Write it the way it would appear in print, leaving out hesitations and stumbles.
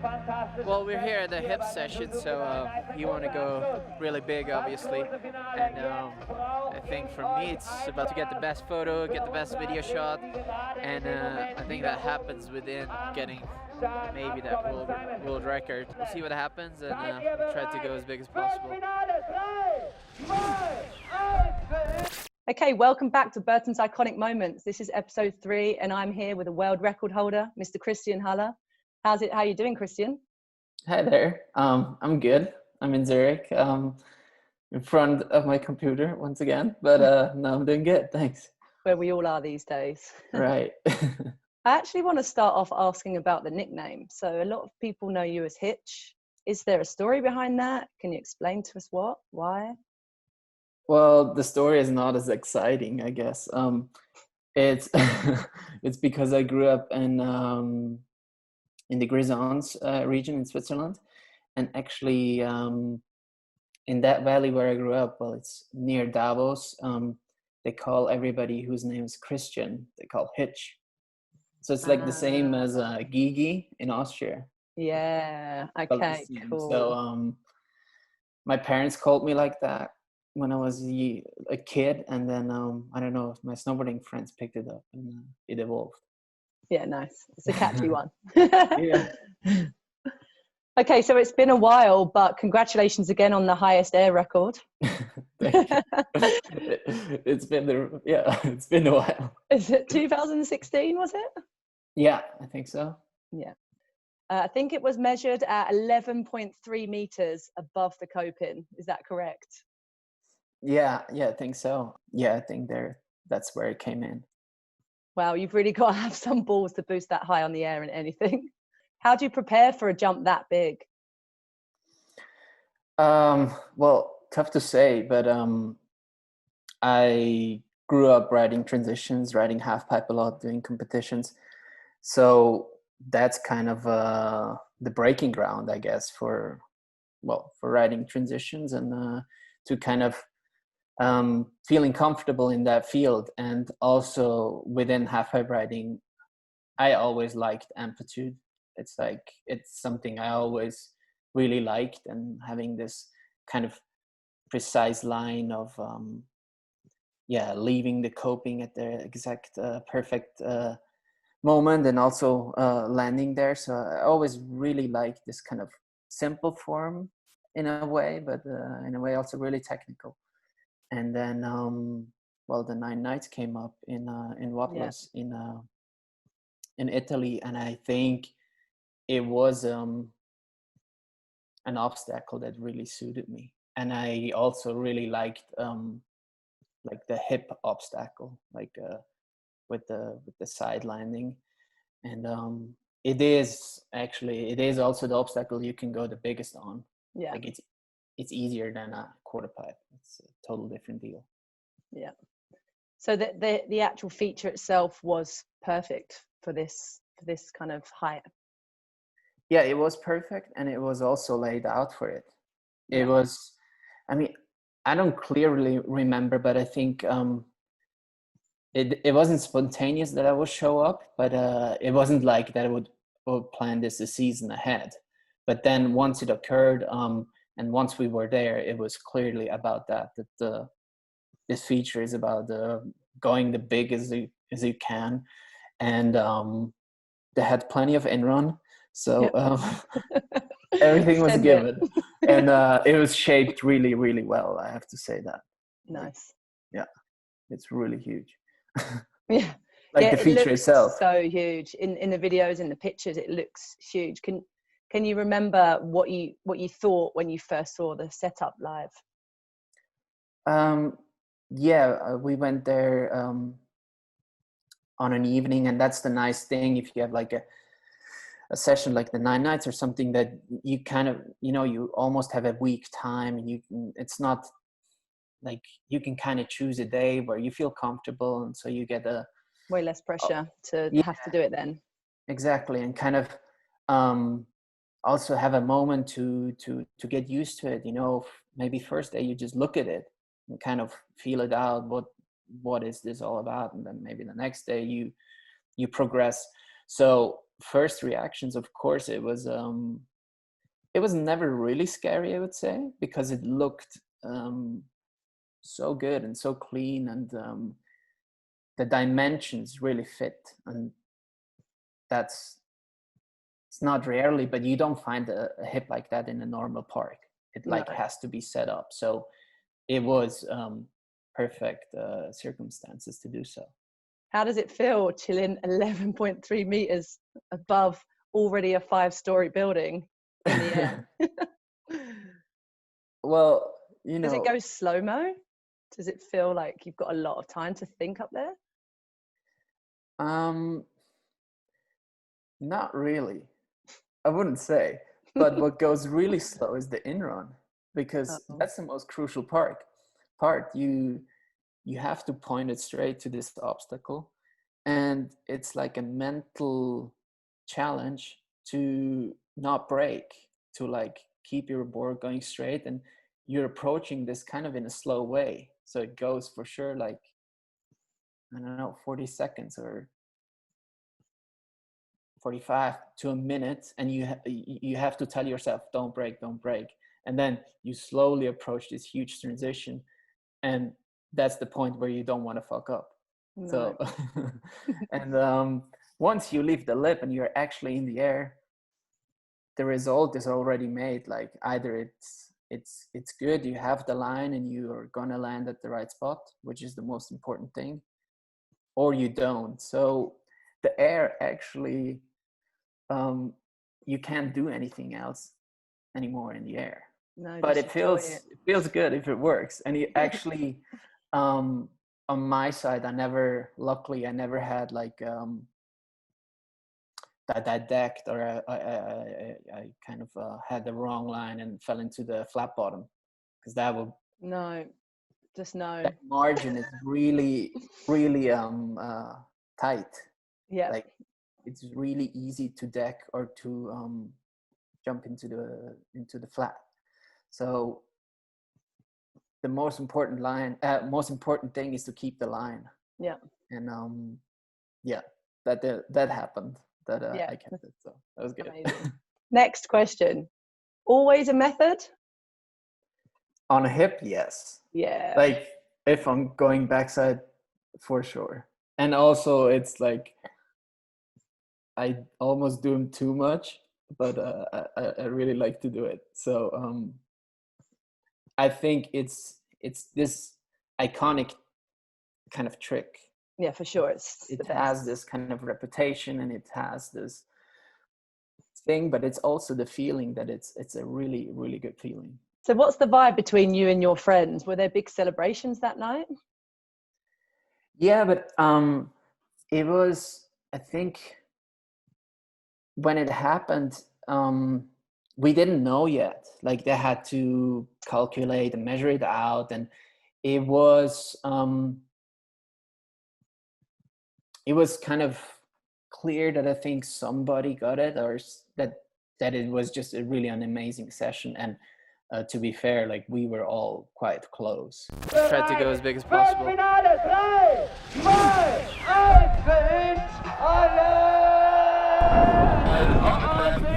Well, we're here at the hip session, so you want to go really big, obviously. And I think for me, it's about to get the best photo, get the best video shot, and I think that happens within getting maybe that world record. We'll see what happens, and we'll try to go as big as possible. Okay, welcome back to Burton's Iconic Moments. This is episode 3, and I'm here with a world record holder, Mr. Christian Holler. How are you doing, Christian? Hi there. I'm good. I'm in Zurich, in front of my computer once again, but no, I'm doing good. Thanks. Where we all are these days. Right. I actually want to start off asking about the nickname. So a lot of people know you as Hitch. Is there a story behind that? Can you explain to us why? Well, the story is not as exciting, I guess. It's it's because I grew up in the Grisons region in Switzerland, and actually in that valley where I grew up, well, it's near Davos. They call everybody whose name is Christian, they call Hitch. So it's like the same as Gigi in Austria. Yeah. Okay. Cool. So my parents called me like that when I was a kid, and then I don't know if my snowboarding friends picked it up, and it evolved. Yeah, nice. It's a catchy one. Yeah. Okay, so it's been a while, but congratulations again on the highest air record. Thank you. It's been a while. Is it 2016, was it? Yeah, I think so. Yeah. I think it was measured at 11.3 meters above the coping. Is that correct? Yeah, I think so. Yeah, I think that's where it came in. Wow, you've really got to have some balls to boost that high on the air in anything. How do you prepare for a jump that big? Well, tough to say, but I grew up riding transitions, riding half pipe a lot, doing competitions. So that's kind of the breaking ground, I guess, for riding transitions, and to kind of feeling comfortable in that field. And also within half pipe riding, I always liked amplitude. It's something I always really liked, and having this kind of precise line of leaving the coping at the exact perfect moment, and also landing there. So I always really liked this kind of simple form in a way, but in a way also really technical. And then the 9 nights came up in Watlas in Italy, and I think it was an obstacle that really suited me. And I also really liked the hip obstacle, with the side landing. And it is also the obstacle you can go the biggest on. Yeah. Like it's easier than a quarter pipe. It's a total different deal. Yeah. So the actual feature itself was perfect for this kind of height. Yeah, it was perfect, and it was also laid out for it. It Yeah. was, I mean, I don't clearly remember, but I think it wasn't spontaneous that I would show up, but it wasn't like that I would plan this a season ahead. But then once it occurred, and once we were there, it was clearly about that this feature is about going the big as you can. And they had plenty of in-run, so everything was given. And it was shaped really, really well, I have to say that. Nice. Yeah, it's really huge. Yeah. The feature itself. So huge. In the videos, in the pictures, it looks huge. Can you remember what you thought when you first saw the setup live? We went there on an evening, and that's the nice thing if you have like a session like the 9 nights or something, that you kind of, you almost have a week time, and it's not like you can kind of choose a day where you feel comfortable, and so you get way less pressure to have to do it then. Exactly. And kind of also have a moment to get used to it. Maybe first day you just look at it and kind of feel it out, what is this all about, and then maybe the next day you progress. So first reactions, of course, it was never really scary, I would say, because it looked so good and so clean, and the dimensions really fit. And it's not rarely, but you don't find a hip like that in a normal park. It like has to be set up. So it was perfect circumstances to do so. How does it feel chilling 11.3 meters above already a 5-story building in the air? Well, you know, does it go slow-mo? Does it feel like you've got a lot of time to think up there? Not really, I wouldn't say. But what goes really slow is the in-run, because that's the most crucial part. You have to point it straight to this obstacle, and it's like a mental challenge to not break, to like keep your board going straight, and you're approaching this kind of in a slow way. So it goes for sure like, I don't know, 40 seconds or 45 to a minute, and you have to tell yourself, don't break. And then you slowly approach this huge transition, and that's the point where you don't want to fuck up. No. So and once you leave the lip and you're actually in the air, the result is already made. Like either it's good, you have the line and you are gonna land at the right spot, which is the most important thing, or you don't. So the air actually, you can't do anything else anymore in the air. No, but it feels good if it works. And you actually, on my side, luckily I never had like that decked, or I kind of had the wrong line and fell into the flat bottom, because that would that margin is really tight. Yeah, like it's really easy to deck or to jump into the flat. So the most important thing is to keep the line. Yeah. And that happened. I kept it, so that was good. Next question. Always a method? On a hip, yes. Yeah. Like if I'm going backside, for sure. And also it's like I almost do them too much, but I really like to do it. So I think it's this iconic kind of trick. Yeah, for sure. It has this kind of reputation, and it has this thing, but it's also the feeling that it's a really, really good feeling. So what's the vibe between you and your friends? Were there big celebrations that night? Yeah, but it was, I think when it happened, we didn't know yet. Like they had to calculate and measure it out, and it was kind of clear that I think somebody got it, or that it was just really an amazing session. And to be fair, like we were all quite close. Tried to go as big as possible. Holler!